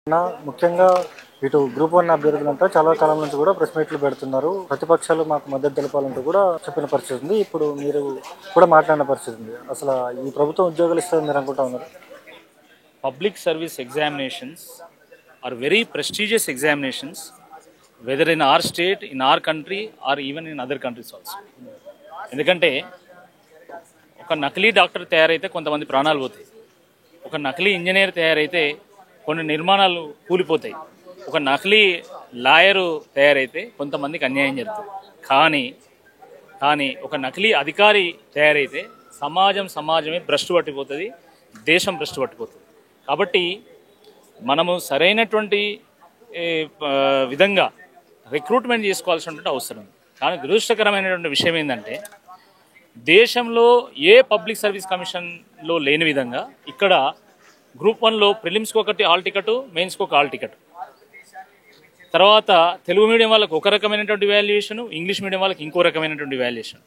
ముఖ్యంగా ఇటు గ్రూప్ 1 అభ్యర్థులంతా చాలా కాలం నుంచి కూడా ప్రెస్ మీట్లు పెడుతున్నారు. ప్రతిపక్షాలు మాకు మద్దతు తెలపాలంటూ కూడా చెప్పిన పరిస్థితి ఉంది. ఇప్పుడు మీరు కూడా మాట్లాడిన పరిస్థితి ఉంది. అసలు ఈ ప్రభుత్వం ఉద్యోగాలు ఇస్తుందని మీరు అనుకుంటా ఉన్నారు? Public service examinations are very prestigious examinations, whether in our state, in our country, or even in other countries also. ఎందుకంటే ఒక నకిలీ డాక్టర్ తయారైతే కొంతమంది ప్రాణాలు పోతాయి, ఒక నకిలీ ఇంజనీర్ తయారైతే కొన్ని నిర్మాణాలు కూలిపోతాయి, ఒక నకిలీ లాయరు తయారైతే కొంతమందికి అన్యాయం జరుగుతుంది. కానీ ఒక నకిలీ అధికారి తయారైతే సమాజమే భ్రష్టు పట్టిపోతుంది, దేశం భ్రష్టు పట్టిపోతుంది. కాబట్టి మనము సరైనటువంటి విధంగా రిక్రూట్మెంట్ చేసుకోవాల్సినటువంటి అవసరం. కానీ దురదృష్టకరమైనటువంటి విషయం ఏంటంటే దేశంలో ఏ పబ్లిక్ సర్వీస్ కమిషన్లో లేని విధంగా ఇక్కడ గ్రూప్ 1లో ప్రిలిమ్స్కి ఒకటి హాల్ టికెట్, మెయిన్స్కి ఒక హాల్ టికెట్, తర్వాత తెలుగు మీడియం వాళ్ళకి ఒక రకమైనటువంటి వాల్యుయేషన్, ఇంగ్లీష్ మీడియం వాళ్ళకి ఇంకో రకమైనటువంటి వాల్యుయేషన్.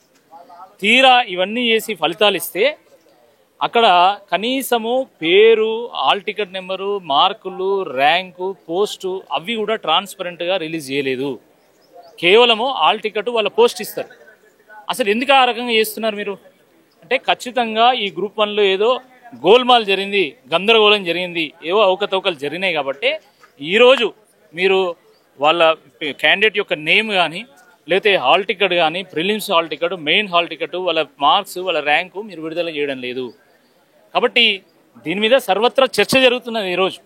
తీరా ఇవన్నీ చేసి ఫలితాలు ఇస్తే అక్కడ కనీసము పేరు, హాల్ టికెట్ నెంబరు, మార్కులు, ర్యాంకు, పోస్టు అవి కూడా ట్రాన్స్పరెంట్గా రిలీజ్ చేయలేదు. కేవలము హాల్ టికెట్ వాళ్ళ పోస్ట్ ఇస్తారు. అసలు ఎందుకు ఆ రకంగా చేస్తున్నారు మీరు అంటే ఖచ్చితంగా ఈ గ్రూప్ 1లో ఏదో గోల్మాల్ జరిగింది, గందరగోళం జరిగింది, ఏవో అవకతవకలు జరిగినాయి. కాబట్టి ఈరోజు మీరు వాళ్ళ క్యాండిడేట్ యొక్క నేమ్ కానీ, లేకపోతే హాల్ టికెట్ కానీ, prelims hall ticket, main hall ticket, వాళ్ళ మార్క్స్, వాళ్ళ ర్యాంకు మీరు విడుదల చేయడం లేదు. కాబట్టి దీని మీద సర్వత్రా చర్చ జరుగుతున్నది ఈరోజు.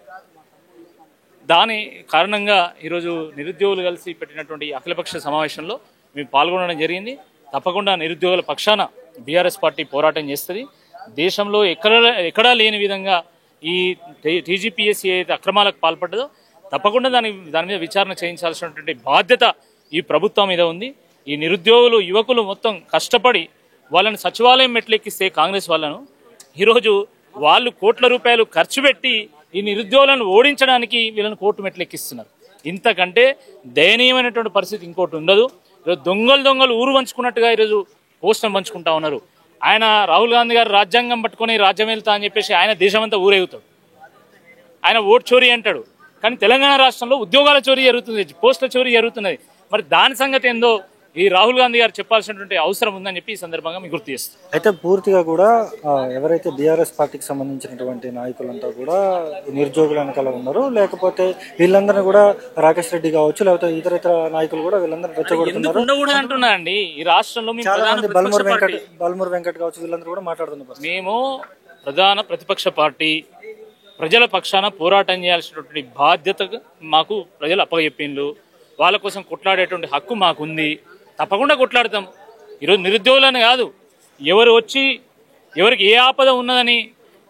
దాని కారణంగా ఈరోజు నిరుద్యోగులు కలిసి పెట్టినటువంటి అఖిలపక్ష సమావేశంలో మేము పాల్గొనడం జరిగింది. తప్పకుండా నిరుద్యోగుల పక్షాన బీఆర్ఎస్ పార్టీ పోరాటం చేస్తుంది. దేశంలో ఎక్కడా లేని విధంగా ఈ టీజీపీఎస్సీ అయితే అక్రమాలకు పాల్పడ్డదో తప్పకుండా దాని మీద విచారణ చేయించాల్సినటువంటి బాధ్యత ఈ ప్రభుత్వం మీద ఉంది. ఈ నిరుద్యోగులు యువకులు మొత్తం కష్టపడి వాళ్ళని సచివాలయం మెట్లెక్కిస్తే కాంగ్రెస్ వాళ్ళను ఈరోజు వాళ్ళు కోట్ల రూపాయలు ఖర్చు పెట్టి ఈ నిరుద్యోగులను ఓడించడానికి వీళ్ళని కోర్టు మెట్లెక్కిస్తున్నారు. ఇంతకంటే దయనీయమైనటువంటి పరిస్థితి ఇంకోటి ఉండదు. ఈరోజు దొంగలు ఊరు పంచుకున్నట్టుగా ఈరోజు పోస్టులను పంచుకుంటా ఉన్నారు. ఆయన రాహుల్ గాంధీ గారు రాజ్యాంగం పట్టుకొని రాజ్యం వెళ్తా అని చెప్పేసి ఆయన దేశమంతా ఊరేగుతాడు, ఆయన ఓట్ చోరీ అంటాడు. కానీ తెలంగాణ రాష్ట్రంలో ఉద్యోగాల చోరీ జరుగుతుంది, పోస్టుల చోరీ జరుగుతున్నది. మరి దాని సంగతి ఏందో ఈ రాహుల్ గాంధీ గారు చెప్పాల్సినటువంటి అవసరం ఉందని చెప్పి ఈ సందర్భంగా మీకు గుర్తు చేస్తారు. అయితే పూర్తిగా కూడా ఎవరైతే బీఆర్ఎస్ పార్టీకి సంబంధించినటువంటి నాయకులంతా కూడా నిరుద్యోగుల వెనకాల ఉన్నారు, లేకపోతే వీళ్ళందరినీ కూడా రాకేష్ రెడ్డి కావచ్చు, లేకపోతే ఇతర నాయకులు కూడా వీళ్ళందరూ రెచ్చగొడుతున్నారు అంటున్నా అండి. ఈ రాష్ట్రంలో బల్మూర్ వెంకట్ కావచ్చు, వీళ్ళందరూ కూడా మాట్లాడుతున్నారు. మేము ప్రధాన ప్రతిపక్ష పార్టీ, ప్రజల పక్షాన పోరాటం చేయాల్సినటువంటి బాధ్యత మాకు ప్రజలు అప్పగెప్పిండ్రు. వాళ్ళ కోసం కొట్లాడేటువంటి హక్కు మాకుంది, తప్పకుండా కొట్లాడతాం. ఈరోజు నిరుద్యోగులని కాదు, ఎవరు వచ్చి ఎవరికి ఏ ఆపద ఉన్నదని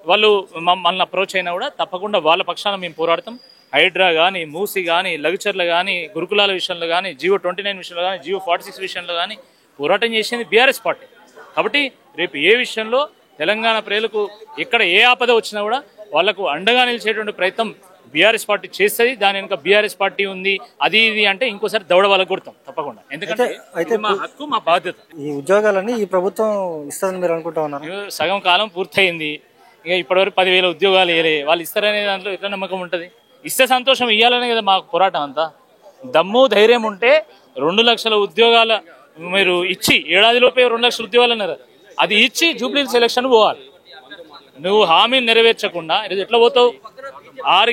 వాళ్ళు మమ్మల్ని అప్రోచ్ అయినా కూడా తప్పకుండా వాళ్ళ పక్షాన మేము పోరాడతాం. హైడ్రా కానీ, మూసి కానీ, లగ్చర్లు కానీ, గురుకులాల విషయంలో కానీ, జియో 29 విషయంలో కానీ, జియో 46 విషయంలో కానీ పోరాటం చేసింది బీఆర్ఎస్ పార్టీ. కాబట్టి రేపు ఏ విషయంలో తెలంగాణ ప్రజలకు ఎక్కడ ఏ ఆపద వచ్చినా కూడా వాళ్లకు అండగా నిలిచేటువంటి ప్రయత్నం బీఆర్ఎస్ పార్టీ చేస్తుంది. దాని వెనుక బీఆర్ఎస్ పార్టీ ఉంది, అది ఇది అంటే ఇంకోసారి దౌడ వాళ్ళకు కొడతాం తప్పకుండా. ఎందుకంటే అయితే మా హక్కు, మా బాధ్యత. ఈ ఉద్యోగాలన్నీ ఈ ప్రభుత్వం ఇస్తుందని మీరు అనుకుంటా ఉన్నారు? సగం కాలం పూర్తయింది, ఇక ఇప్పటివరకు 10,000 ఉద్యోగాలు వేయలే. వాళ్ళు ఇస్తారనే దాంట్లో ఎట్లా నమ్మకం ఉంటుంది? ఇస్తే సంతోషం, ఇవ్వాలనే కదా మాకు పోరాటం అంతా. దమ్ము ధైర్యం ఉంటే 2 లక్షల ఉద్యోగాల మీరు ఇచ్చి, ఏడాదిలోపే 2 లక్షల ఉద్యోగాలు అన్నారు, అది ఇచ్చి జూబ్లీహిల్స్ ఎలక్షన్ పోవాలి. నువ్వు హామీలు నెరవేర్చకుండా ఈరోజు ఎట్లా పోతావు? 6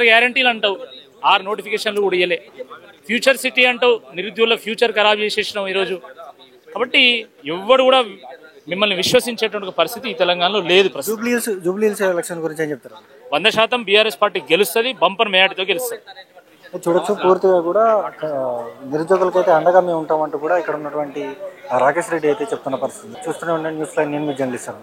గ్యారంటీలు అంటావు, 6 నోటిఫికేషన్లు కూడా ఇయ్యలే. ఫ్యూచర్ సిటీ అంటావు, నిరుద్యోగుల ఫ్యూచర్ ఖరాబ్ చేసేసినావు ఈరోజు. కాబట్టి ఎవ్వడు కూడా మిమ్మల్ని విశ్వసించేటువంటి పరిస్థితి ఈ తెలంగాణలో లేదు. జూబ్లీహిల్స్ ఎలక్షన్ గురించి ఏం చెప్తారు? 100% బీఆర్ఎస్ పార్టీ గెలుస్తుంది, బంపర్ మెజార్టీతో గెలుస్తుంది. చూడొచ్చు, పూర్తిగా కూడా నిరుద్యోగులకైతే అండగా మేము ఉంటామంటూ కూడా ఇక్కడ ఉన్నటువంటి రాకేష్ రెడ్డి అయితే చెప్తున్న పరిస్థితి. చూస్తూనే ఉండండి న్యూస్ లైన్. నేను మీ జర్నలిస్ట్.